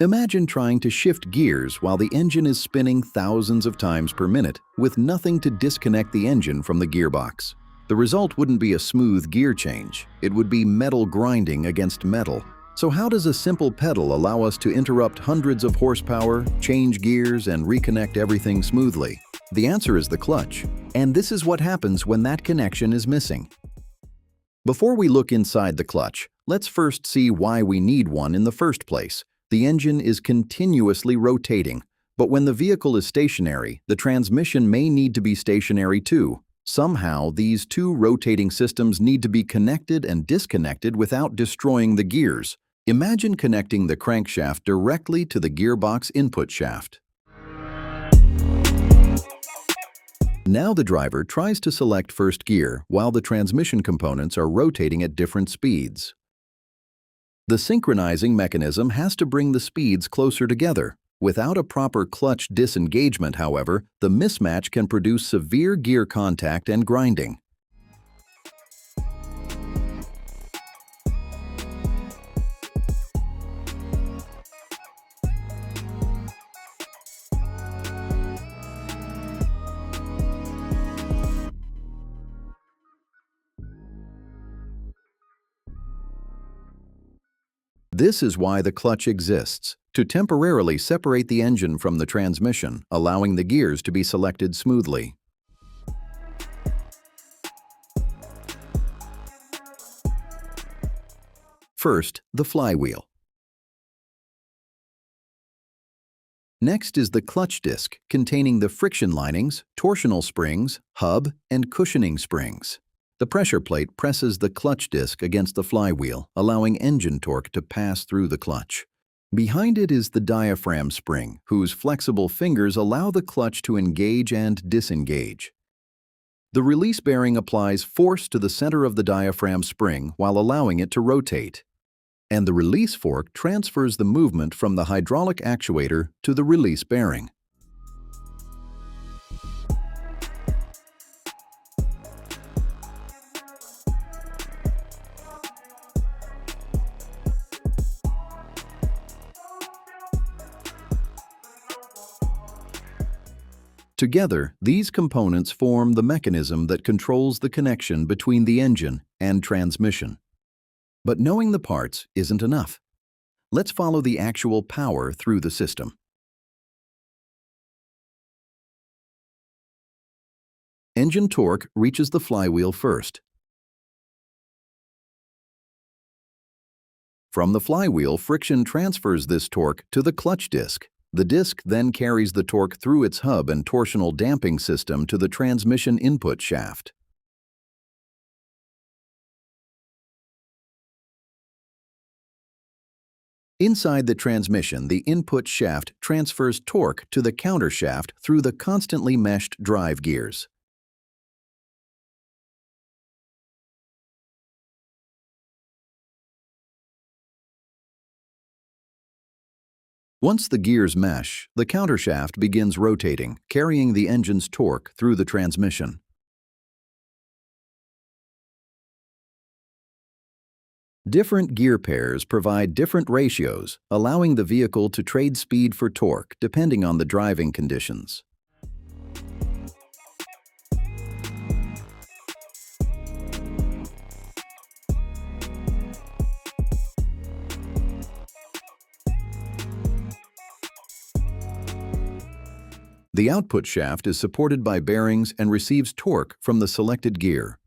Imagine trying to shift gears while the engine is spinning thousands of times per minute with nothing to disconnect the engine from the gearbox. The result wouldn't be a smooth gear change. It would be metal grinding against metal. So how does a simple pedal allow us to interrupt hundreds of horsepower, change gears, and reconnect everything smoothly? The answer is the clutch. And this is what happens when that connection is missing. Before we look inside the clutch, let's first see why we need one in the first place. The engine is continuously rotating, but when the vehicle is stationary, the transmission may need to be stationary too. Somehow, these two rotating systems need to be connected and disconnected without destroying the gears. Imagine connecting the crankshaft directly to the gearbox input shaft. Now the driver tries to select first gear while the transmission components are rotating at different speeds. The synchronizing mechanism has to bring the speeds closer together. Without a proper clutch disengagement, however, the mismatch can produce severe gear contact and grinding. This is why the clutch exists, to temporarily separate the engine from the transmission, allowing the gears to be selected smoothly. First, the flywheel. Next is the clutch disc, containing the friction linings, torsional springs, hub, and cushioning springs. The pressure plate presses the clutch disc against the flywheel, allowing engine torque to pass through the clutch. Behind it is the diaphragm spring, whose flexible fingers allow the clutch to engage and disengage. The release bearing applies force to the center of the diaphragm spring while allowing it to rotate. And the release fork transfers the movement from the hydraulic actuator to the release bearing. Together, these components form the mechanism that controls the connection between the engine and transmission. But knowing the parts isn't enough. Let's follow the actual power through the system. Engine torque reaches the flywheel first. From the flywheel, friction transfers this torque to the clutch disc. The disc then carries the torque through its hub and torsional damping system to the transmission input shaft. Inside the transmission, the input shaft transfers torque to the countershaft through the constantly meshed drive gears. Once the gears mesh, the countershaft begins rotating, carrying the engine's torque through the transmission. Different gear pairs provide different ratios, allowing the vehicle to trade speed for torque depending on the driving conditions. The output shaft is supported by bearings and receives torque from the selected gear.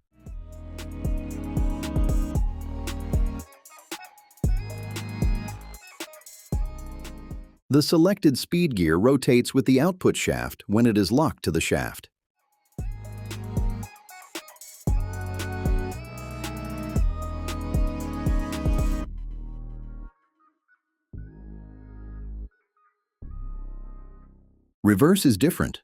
The selected speed gear rotates with the output shaft when it is locked to the shaft. Reverse is different.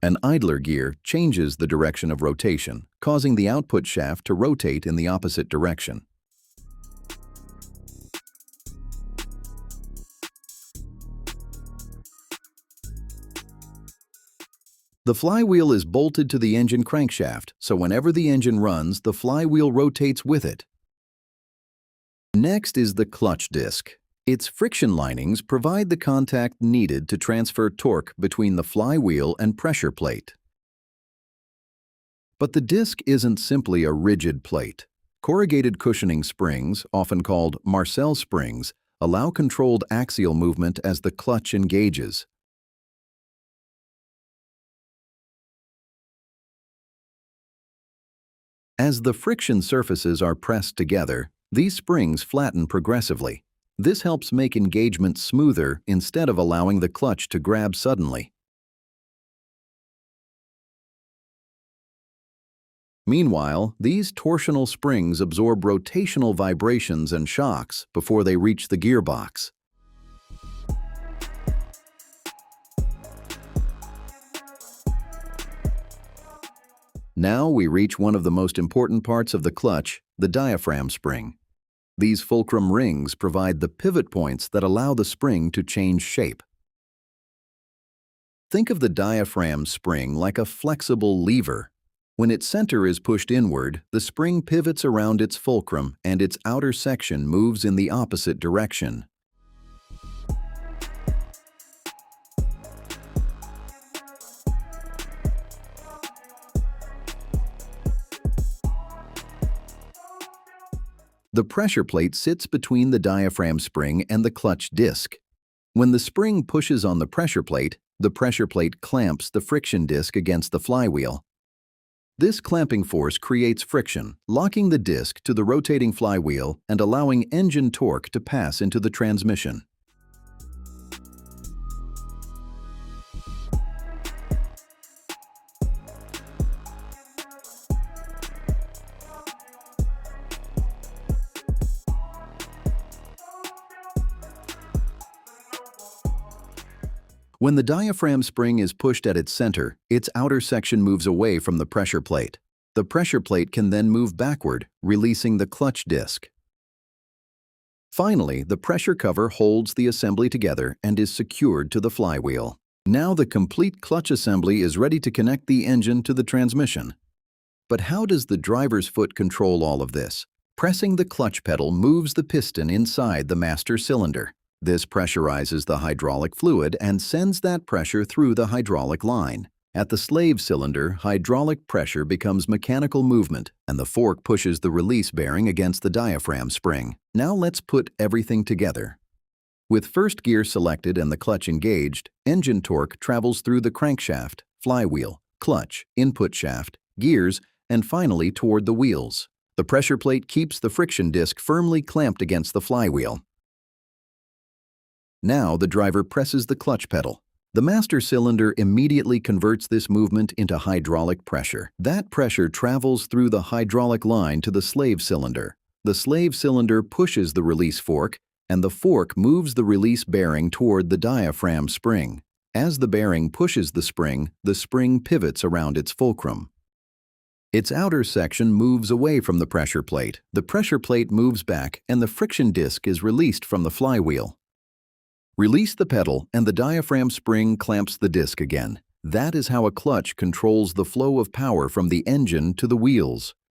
An idler gear changes the direction of rotation, causing the output shaft to rotate in the opposite direction. The flywheel is bolted to the engine crankshaft, so whenever the engine runs, the flywheel rotates with it. Next is the clutch disc. Its friction linings provide the contact needed to transfer torque between the flywheel and pressure plate. But the disc isn't simply a rigid plate. Corrugated cushioning springs, often called Marcel springs, allow controlled axial movement as the clutch engages. As the friction surfaces are pressed together, these springs flatten progressively. This helps make engagement smoother instead of allowing the clutch to grab suddenly. Meanwhile, these torsional springs absorb rotational vibrations and shocks before they reach the gearbox. Now we reach one of the most important parts of the clutch, the diaphragm spring. These fulcrum rings provide the pivot points that allow the spring to change shape. Think of the diaphragm spring like a flexible lever. When its center is pushed inward, the spring pivots around its fulcrum and its outer section moves in the opposite direction. The pressure plate sits between the diaphragm spring and the clutch disc. When the spring pushes on the pressure plate clamps the friction disc against the flywheel. This clamping force creates friction, locking the disc to the rotating flywheel and allowing engine torque to pass into the transmission. When the diaphragm spring is pushed at its center, its outer section moves away from the pressure plate. The pressure plate can then move backward, releasing the clutch disc. Finally, the pressure cover holds the assembly together and is secured to the flywheel. Now the complete clutch assembly is ready to connect the engine to the transmission. But how does the driver's foot control all of this? Pressing the clutch pedal moves the piston inside the master cylinder. This pressurizes the hydraulic fluid and sends that pressure through the hydraulic line. At the slave cylinder, hydraulic pressure becomes mechanical movement, and the fork pushes the release bearing against the diaphragm spring. Now let's put everything together. With first gear selected and the clutch engaged, engine torque travels through the crankshaft, flywheel, clutch, input shaft, gears, and finally toward the wheels. The pressure plate keeps the friction disc firmly clamped against the flywheel. Now the driver presses the clutch pedal. The master cylinder immediately converts this movement into hydraulic pressure. That pressure travels through the hydraulic line to the slave cylinder. The slave cylinder pushes the release fork, and the fork moves the release bearing toward the diaphragm spring. As the bearing pushes the spring pivots around its fulcrum. Its outer section moves away from the pressure plate moves back, and the friction disc is released from the flywheel. Release the pedal and the diaphragm spring clamps the disc again. That is how a clutch controls the flow of power from the engine to the wheels.